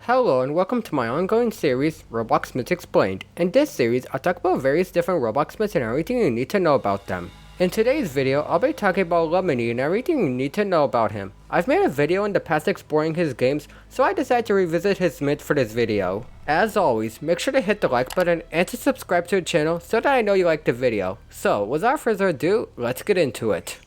Hello and welcome to my ongoing series, Roblox Myths Explained. In this series, I'll talk about various different Roblox myths and everything you need to know about them. In today's video, I'll be talking about Lemony and everything you need to know about him. I've made a video in the past exploring his games, so I decided to revisit his myth for this video. As always, make sure to hit the like button and to subscribe to the channel so that I know you liked the video. So, without further ado, let's get into it.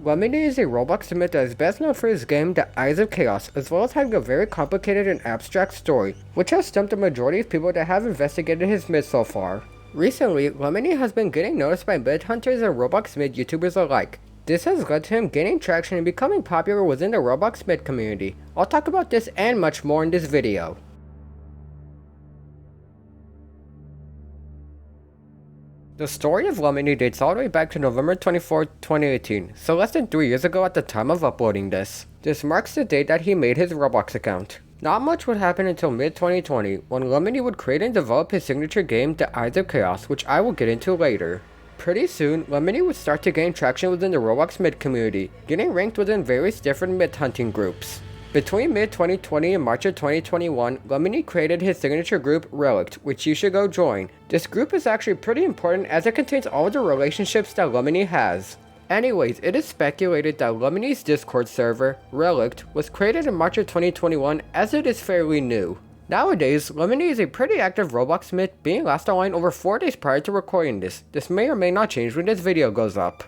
Lemony is a Roblox myth that is best known for his game The Eyes of Chaos, as well as having a very complicated and abstract story, which has stumped the majority of people that have investigated his myth so far. Recently, Lemony has been getting noticed by myth hunters and Roblox myth YouTubers alike. This has led to him gaining traction and becoming popular within the Roblox myth community. I'll talk about this and much more in this video. The story of Lemony dates all the way back to November 24, 2018, so less than 3 years ago at the time of uploading this. This marks the date that he made his Roblox account. Not much would happen until mid-2020, when Lemony would create and develop his signature game, The Eyes of Chaos, which I will get into later. Pretty soon, Lemony would start to gain traction within the Roblox myth community, getting ranked within various different myth hunting groups. Between mid-2020 and March of 2021, Lemony created his signature group, Relict, which you should go join. This group is actually pretty important as it contains all the relationships that Lemony has. Anyways, it is speculated that Lemony's Discord server, Relict, was created in March of 2021 as it is fairly new. Nowadays, Lemony is a pretty active Roblox myth, being last online over 4 days prior to recording this. This may or may not change when this video goes up.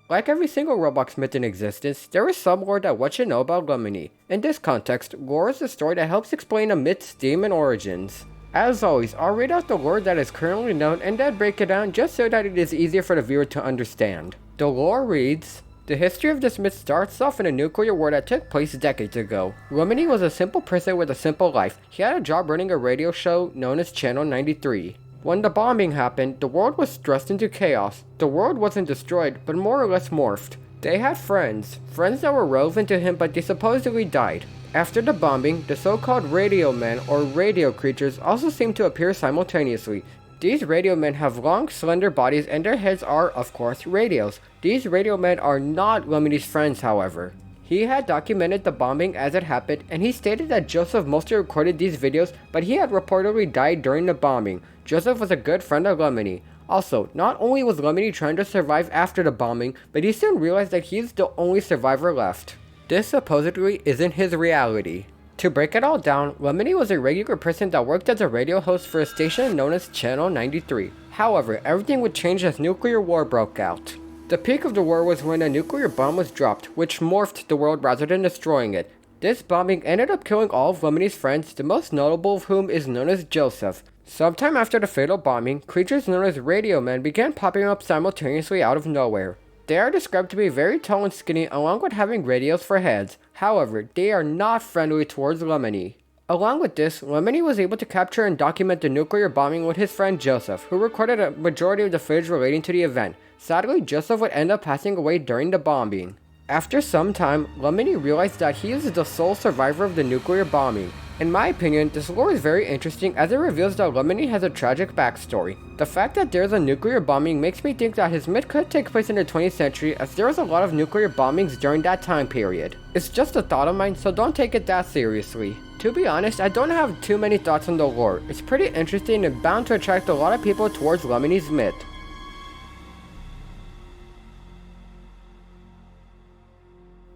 Like every single Roblox myth in existence, there is some lore that one should know about Lemony. In this context, lore is the story that helps explain a myth's theme and origins. As always, I'll read out the lore that is currently known and then break it down just so that it is easier for the viewer to understand. The lore reads: the history of this myth starts off in a nuclear war that took place decades ago. Lemony was a simple person with a simple life. He had a job running a radio show known as Channel 93. When the bombing happened, the world was thrust into chaos. The world wasn't destroyed, but more or less morphed. They had friends that were relevant to him, but they supposedly died. After the bombing, the so-called radio men or radio creatures also seemed to appear simultaneously. These radio men have long, slender bodies and their heads are, of course, radios. These radio men are not Lemony's friends, however. He had documented the bombing as it happened, and he stated that Joseph mostly recorded these videos, but he had reportedly died during the bombing. Joseph was a good friend of Lemony. Also, not only was Lemony trying to survive after the bombing, but he soon realized that he's the only survivor left. This supposedly isn't his reality. To break it all down, Lemony was a regular person that worked as a radio host for a station known as Channel 93. However, everything would change as nuclear war broke out. The peak of the war was when a nuclear bomb was dropped, which morphed the world rather than destroying it. This bombing ended up killing all of Lemony's friends, the most notable of whom is known as Joseph. Sometime after the fatal bombing, creatures known as radio men began popping up simultaneously out of nowhere. They are described to be very tall and skinny along with having radios for heads. However, they are not friendly towards Lemony. Along with this, Lemony was able to capture and document the nuclear bombing with his friend Joseph, who recorded a majority of the footage relating to the event. Sadly, Joseph would end up passing away during the bombing. After some time, Lemony realized that he is the sole survivor of the nuclear bombing. In my opinion, this lore is very interesting as it reveals that Lemony has a tragic backstory. The fact that there is a nuclear bombing makes me think that his myth could take place in the 20th century, as there was a lot of nuclear bombings during that time period. It's just a thought of mine, so don't take it that seriously. To be honest, I don't have too many thoughts on the lore. It's pretty interesting and bound to attract a lot of people towards Lemony's myth.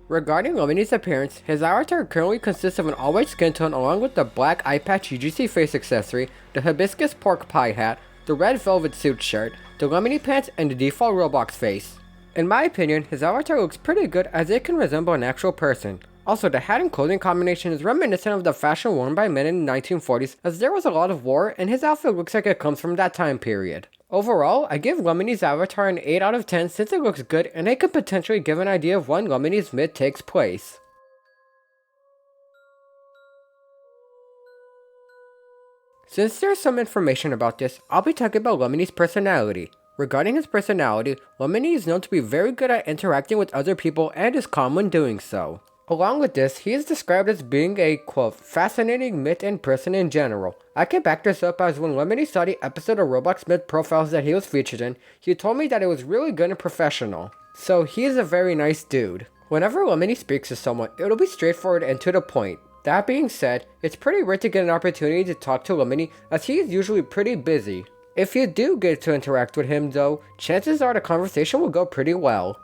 Regarding Lemony's appearance, his avatar currently consists of an all-white skin tone along with the black eye patch UGC face accessory, the hibiscus pork pie hat, the red velvet suit shirt, the Lemony pants, and the default Roblox face. In my opinion, his avatar looks pretty good as it can resemble an actual person. Also, the hat and clothing combination is reminiscent of the fashion worn by men in the 1940s, as there was a lot of war and his outfit looks like it comes from that time period. Overall, I give Lemony's avatar an 8 out of 10 since it looks good and it could potentially give an idea of when Lemony's myth takes place. Since there's some information about this, I'll be talking about Lemony's personality. Regarding his personality, Lemony is known to be very good at interacting with other people and is calm when doing so. Along with this, he is described as being a, quote, fascinating myth and person in general. I can back this up as when Lemony saw the episode of Roblox Myth Profiles that he was featured in, he told me that it was really good and professional. So he is a very nice dude. Whenever Lemony speaks to someone, it'll be straightforward and to the point. That being said, it's pretty rare to get an opportunity to talk to Lemony as he is usually pretty busy. If you do get to interact with him though, chances are the conversation will go pretty well.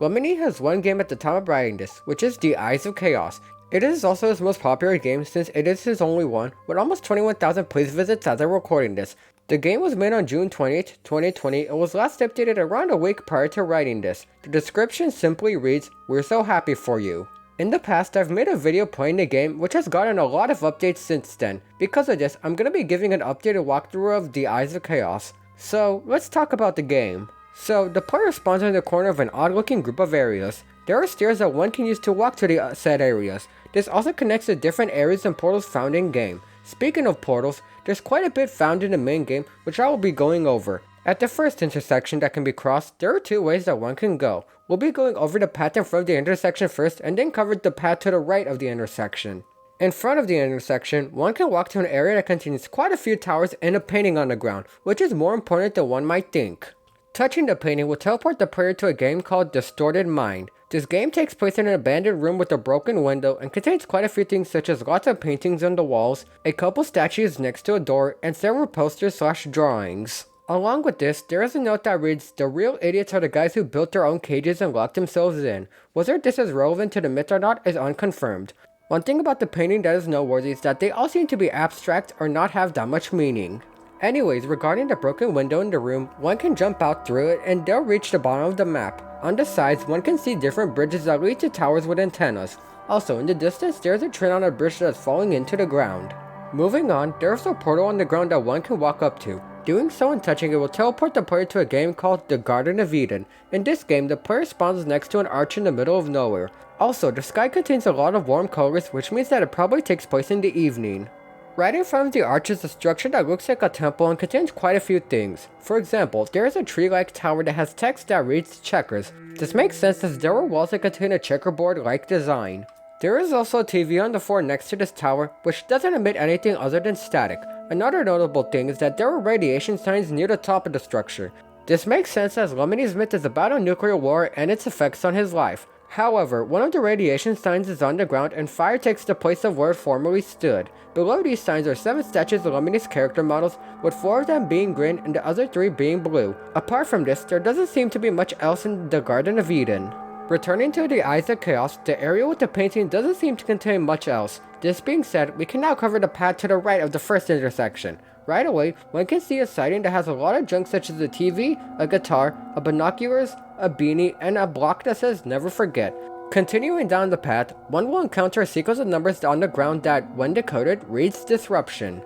Lemony has one game at the time of writing this, which is The Eyes of Chaos. It is also his most popular game since it is his only one, with almost 21,000 plays visits as I'm recording this. The game was made on June 28, 2020 and was last updated around a week prior to writing this. The description simply reads, "We're so happy for you." In the past, I've made a video playing the game, which has gotten a lot of updates since then. Because of this, I'm going to be giving an updated walkthrough of The Eyes of Chaos. So, let's talk about the game. So, the player spawns in the corner of an odd-looking group of areas. There are stairs that one can use to walk to the said areas. This also connects to different areas and portals found in-game. Speaking of portals, there's quite a bit found in the main game, which I will be going over. At the first intersection that can be crossed, there are two ways that one can go. We'll be going over the path in front of the intersection first, and then cover the path to the right of the intersection. In front of the intersection, one can walk to an area that contains quite a few towers and a painting on the ground, which is more important than one might think. Touching the painting will teleport the player to a game called Distorted Mind. This game takes place in an abandoned room with a broken window and contains quite a few things such as lots of paintings on the walls, a couple statues next to a door, and several posters/drawings. Along with this, there is a note that reads, "The real idiots are the guys who built their own cages and locked themselves in." Whether this is relevant to the myth or not is unconfirmed. One thing about the painting that is noteworthy is that they all seem to be abstract or not have that much meaning. Anyways, regarding the broken window in the room, one can jump out through it and they'll reach the bottom of the map. On the sides, one can see different bridges that lead to towers with antennas. Also, in the distance, there's a train on a bridge that's falling into the ground. Moving on, there's a portal on the ground that one can walk up to. Doing so and touching it will teleport the player to a game called The Garden of Eden. In this game, the player spawns next to an arch in the middle of nowhere. Also, the sky contains a lot of warm colors, which means that it probably takes place in the evening. Right in front of the arch is a structure that looks like a temple and contains quite a few things. For example, there is a tree-like tower that has text that reads checkers. This makes sense as there are walls that contain a checkerboard-like design. There is also a TV on the floor next to this tower, which doesn't emit anything other than static. Another notable thing is that there are radiation signs near the top of the structure. This makes sense as Lemony's myth is about a nuclear war and its effects on his life. However, one of the radiation signs is on the ground and fire takes the place of where it formerly stood. Below these signs are 7 statues of Lemony's character models, with 4 of them being green and the other 3 being blue. Apart from this, there doesn't seem to be much else in the Garden of Eden. Returning to the Eyes of Chaos, the area with the painting doesn't seem to contain much else. This being said, we can now cover the path to the right of the first intersection. Right away, one can see a sighting that has a lot of junk such as a TV, a guitar, a binoculars, a beanie, and a block that says never forget. Continuing down the path, one will encounter a sequence of numbers on the ground that, when decoded, reads disruption.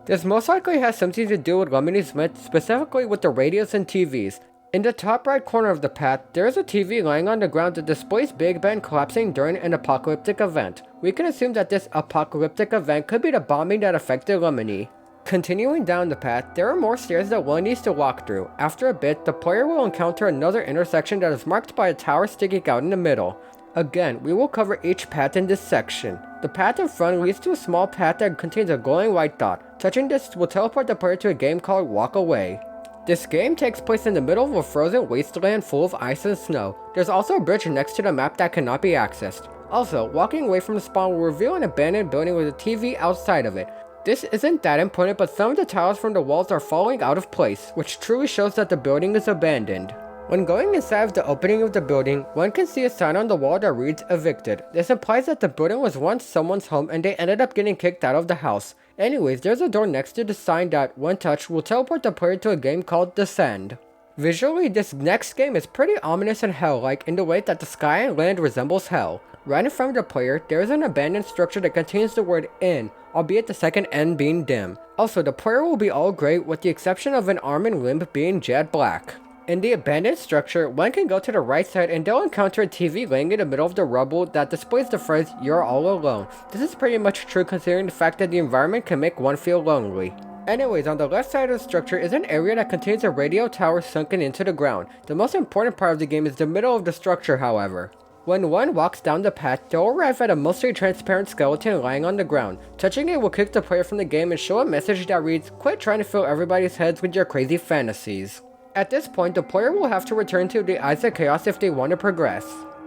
This most likely has something to do with Lemony's myth, specifically with the radios and TVs. In the top right corner of the path, there is a TV lying on the ground that displays Big Ben collapsing during an apocalyptic event. We can assume that this apocalyptic event could be the bombing that affected Lemony. Continuing down the path, there are more stairs that one needs to walk through. After a bit, the player will encounter another intersection that is marked by a tower sticking out in the middle. Again, we will cover each path in this section. The path in front leads to a small path that contains a glowing white dot. Touching this will teleport the player to a game called Walk Away. This game takes place in the middle of a frozen wasteland full of ice and snow. There's also a bridge next to the map that cannot be accessed. Also, walking away from the spawn will reveal an abandoned building with a TV outside of it. This isn't that important, but some of the tiles from the walls are falling out of place, which truly shows that the building is abandoned. When going inside of the opening of the building, one can see a sign on the wall that reads evicted. This implies that the building was once someone's home and they ended up getting kicked out of the house. Anyways, there's a door next to the sign that, when touched, will teleport the player to a game called Descend. Visually, this next game is pretty ominous and hell-like in the way that the sky and land resembles hell. Right in front of the player, there is an abandoned structure that contains the word N, albeit the second N being dim. Also, the player will be all gray with the exception of an arm and limb being jet black. In the abandoned structure, one can go to the right side and they'll encounter a TV laying in the middle of the rubble that displays the phrase, "You're all alone." This is pretty much true considering the fact that the environment can make one feel lonely. Anyways, on the left side of the structure is an area that contains a radio tower sunken into the ground. The most important part of the game is the middle of the structure, however. When one walks down the path, they'll arrive at a mostly transparent skeleton lying on the ground. Touching it will kick the player from the game and show a message that reads, "Quit trying to fill everybody's heads with your crazy fantasies." At this point, the player will have to return to the Eyes of Chaos if they want to progress.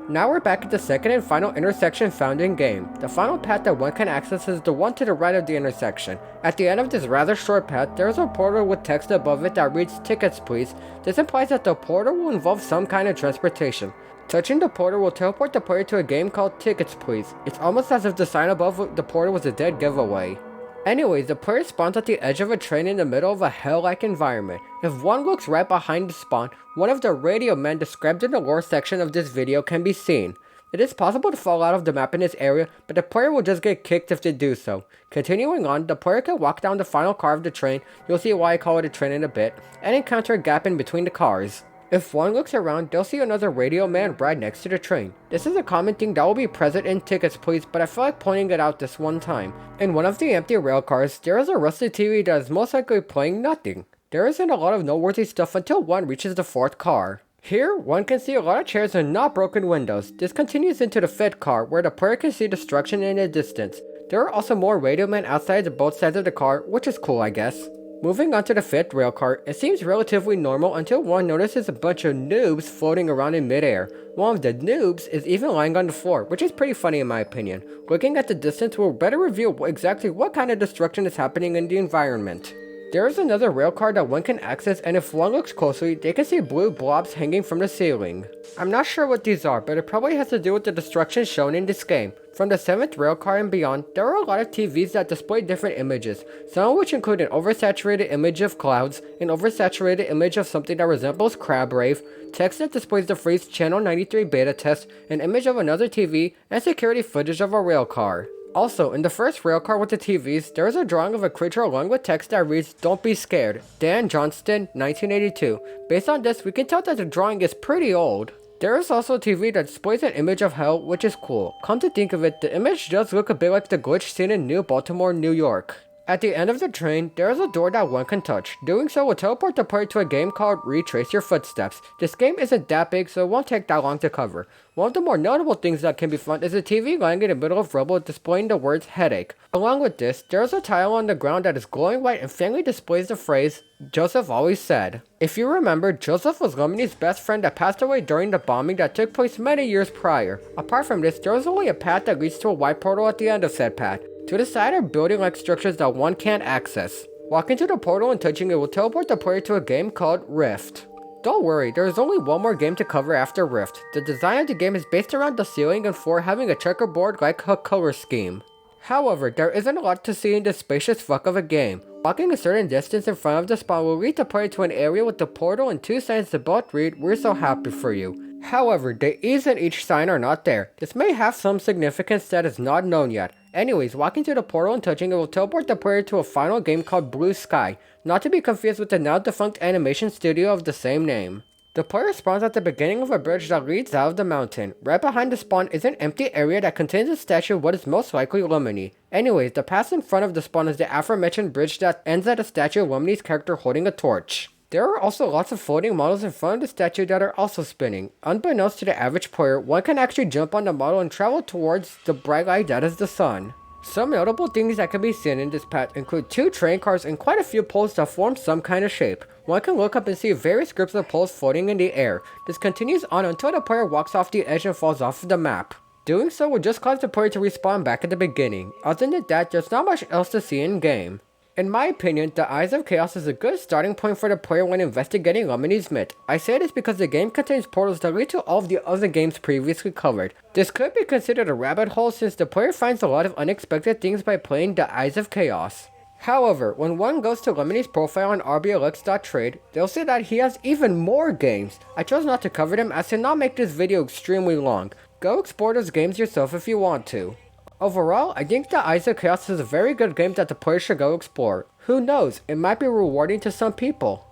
Now we're back at the second and final intersection found in game. The final path that one can access is the one to the right of the intersection. At the end of this rather short path, there is a portal with text above it that reads "Tickets please." This implies that the portal will involve some kind of transportation. Touching the portal will teleport the player to a game called Tickets Please. It's almost as if the sign above the portal was a dead giveaway. Anyways, the player spawns at the edge of a train in the middle of a hell-like environment. If one looks right behind the spawn, one of the radio men described in the lore section of this video can be seen. It is possible to fall out of the map in this area, but the player will just get kicked if they do so. Continuing on, the player can walk down the final car of the train, you'll see why I call it a train in a bit, and encounter a gap in between the cars. If one looks around, they'll see another radio man right next to the train. This is a common thing that will be present in Tickets Please, but I feel like pointing it out this one time. In one of the empty rail cars, there is a rusty TV that is most likely playing nothing. There isn't a lot of noteworthy stuff until one reaches the fourth car. Here, one can see a lot of chairs and not broken windows. This continues into the fifth car, where the player can see destruction in the distance. There are also more radio men outside of both sides of the car, which is cool I guess. Moving on to the fifth rail car, it seems relatively normal until one notices a bunch of noobs floating around in midair. One of the noobs is even lying on the floor, which is pretty funny in my opinion. Looking at the distance will better reveal exactly what kind of destruction is happening in the environment. There is another rail car that one can access, and if one looks closely, they can see blue blobs hanging from the ceiling. I'm not sure what these are, but it probably has to do with the destruction shown in this game. From the 7th rail car and beyond, there are a lot of TVs that display different images, some of which include an oversaturated image of clouds, an oversaturated image of something that resembles Crab Rave, text that displays the phrase Channel 93 beta test, an image of another TV, and security footage of a rail car. Also, in the first railcar with the TVs, there is a drawing of a creature along with text that reads, "Don't be scared, Dan Johnston, 1982. Based on this, we can tell that the drawing is pretty old. There is also a TV that displays an image of hell, which is cool. Come to think of it, the image does look a bit like the glitch seen in New Baltimore, New York. At the end of the train, there is a door that one can touch. Doing so will teleport the player to a game called Retrace Your Footsteps. This game isn't that big, so it won't take that long to cover. One of the more notable things that can be found is a TV lying in the middle of rubble displaying the words headache. Along with this, there is a tile on the ground that is glowing white and faintly displays the phrase, "Joseph always said." If you remember, Joseph was Lemony's best friend that passed away during the bombing that took place many years prior. Apart from this, there is only a path that leads to a white portal at the end of said path. To the side are building-like structures that one can't access. Walking to the portal and touching it will teleport the player to a game called Rift. Don't worry, there is only one more game to cover after Rift. The design of the game is based around the ceiling and floor having a checkerboard-like color scheme. However, there isn't a lot to see in this spacious fuck of a game. Walking a certain distance in front of the spawn will lead the player to an area with the portal and two signs that both read, "We're so happy for you." However, the E's in each sign are not there. This may have some significance that is not known yet. Anyways, walking to the portal and touching it will teleport the player to a final game called Blue Sky, not to be confused with the now defunct animation studio of the same name. The player spawns at the beginning of a bridge that leads out of the mountain. Right behind the spawn is an empty area that contains a statue of what is most likely Lemony. Anyways, the path in front of the spawn is the aforementioned bridge that ends at a statue of Lemony's character holding a torch. There are also lots of floating models in front of the statue that are also spinning. Unbeknownst to the average player, one can actually jump on the model and travel towards the bright light that is the sun. Some notable things that can be seen in this path include 2 train cars and quite a few poles that form some kind of shape. One can look up and see various groups of poles floating in the air. This continues on until the player walks off the edge and falls off of the map. Doing so will just cause the player to respawn back at the beginning. Other than that, there's not much else to see in game. In my opinion, the Eyes of Chaos is a good starting point for the player when investigating Lemony's myth. I say this because the game contains portals that lead to all of the other games previously covered. This could be considered a rabbit hole since the player finds a lot of unexpected things by playing the Eyes of Chaos. However, when one goes to Lemony's profile on rblx.trade, they'll see that he has even more games. I chose not to cover them as to not make this video extremely long. Go explore those games yourself if you want to. Overall, I think the Eyes of Chaos is a very good game that the player should go explore. Who knows, it might be rewarding to some people.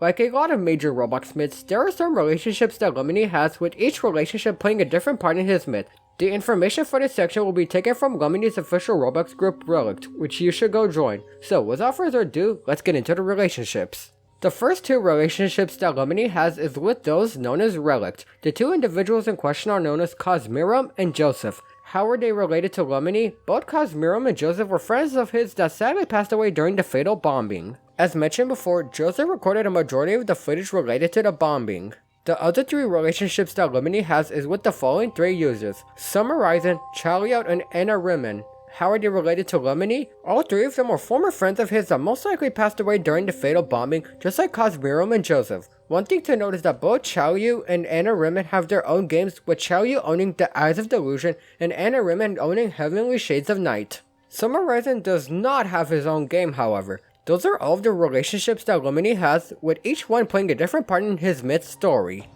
Like a lot of major Roblox myths, there are some relationships that Lemony has, with each relationship playing a different part in his myth. The information for this section will be taken from Lemony's official Roblox group Relict, which you should go join. So without further ado, let's get into the relationships. The first two relationships that Lemony has is with those known as Relict. The two individuals in question are known as Cosmirum and Joseph. How were they related to Lemony? Both Cosmirum and Joseph were friends of his that sadly passed away during the fatal bombing. As mentioned before, Joseph recorded a majority of the footage related to the bombing. The other three relationships that Lemony has is with the following three users: Summarizing, Chaliot, and Anna Rimmon. How are they related to Lemony? All three of them were former friends of his that most likely passed away during the fatal bombing, just like Cosmirum and Joseph. One thing to note is that both Chaliot and Anna Rimmon have their own games, with Chaliot owning The Eyes of Delusion and Anna Rimmon owning Heavenly Shades of Night. Summarizing does not have his own game, however. Those are all of the relationships that Lemony has, with each one playing a different part in his myth story.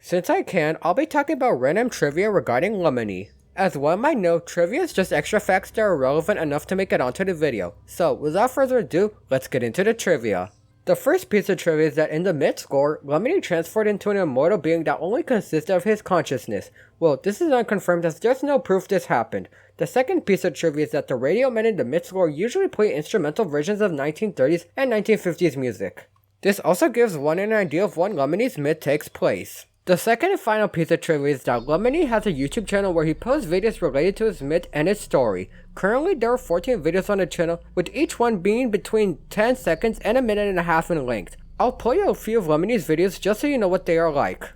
Since I can, I'll be talking about random trivia regarding Lemony. As one might know, trivia is just extra facts that are relevant enough to make it onto the video. So without further ado, let's get into the trivia. The first piece of trivia is that in the myth lore, Lemony transformed into an immortal being that only consisted of his consciousness. Well, this is unconfirmed as there's no proof this happened. The second piece of trivia is that the radio men in the myth lore usually play instrumental versions of 1930s and 1950s music. This also gives one an idea of when Lemony's myth takes place. The second and final piece of trivia is that Lemony has a YouTube channel where he posts videos related to his myth and its story. Currently, there are 14 videos on the channel, with each one being between 10 seconds and a minute and a half in length. I'll play a few of Lemony's videos just so you know what they are like.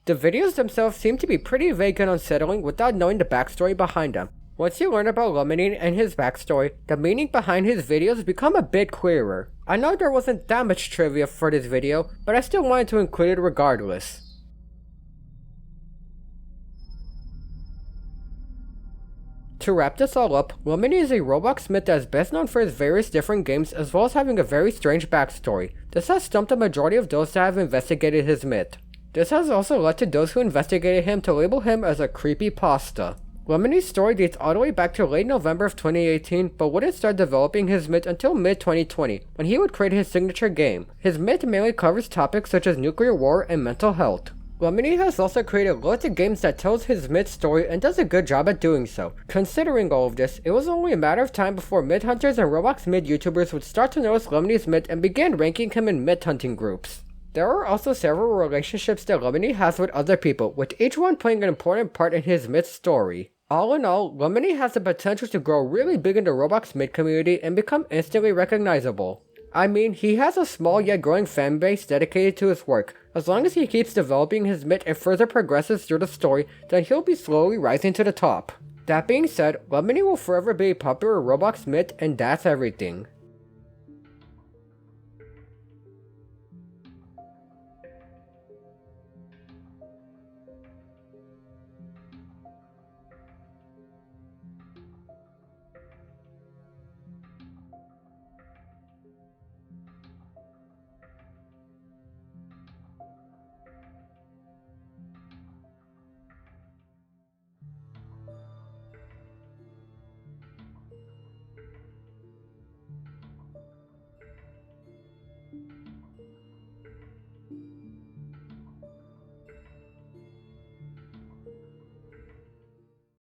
The videos themselves seem to be pretty vague and unsettling without knowing the backstory behind them. Once you learn about Lemony and his backstory, the meaning behind his videos become a bit clearer. I know there wasn't that much trivia for this video, but I still wanted to include it regardless. To wrap this all up, Lemony is a Roblox myth that is best known for his various different games as well as having a very strange backstory. This has stumped a majority of those that have investigated his myth. This has also led to those who investigated him to label him as a creepypasta. Lemony's story dates all the way back to late November of 2018, but wouldn't start developing his myth until mid-2020, when he would create his signature game. His myth mainly covers topics such as nuclear war and mental health. Lemony has also created loads of games that tells his myth story and does a good job at doing so. Considering all of this, it was only a matter of time before myth hunters and Roblox myth YouTubers would start to notice Lemony's myth and begin ranking him in myth hunting groups. There are also several relationships that Lemony has with other people, with each one playing an important part in his myth story. All in all, Lemony has the potential to grow really big in the Roblox myth community and become instantly recognizable. I mean, he has a small yet growing fanbase dedicated to his work. As long as he keeps developing his myth and further progresses through the story, then he'll be slowly rising to the top. That being said, Lemony will forever be a popular Roblox myth, and that's everything.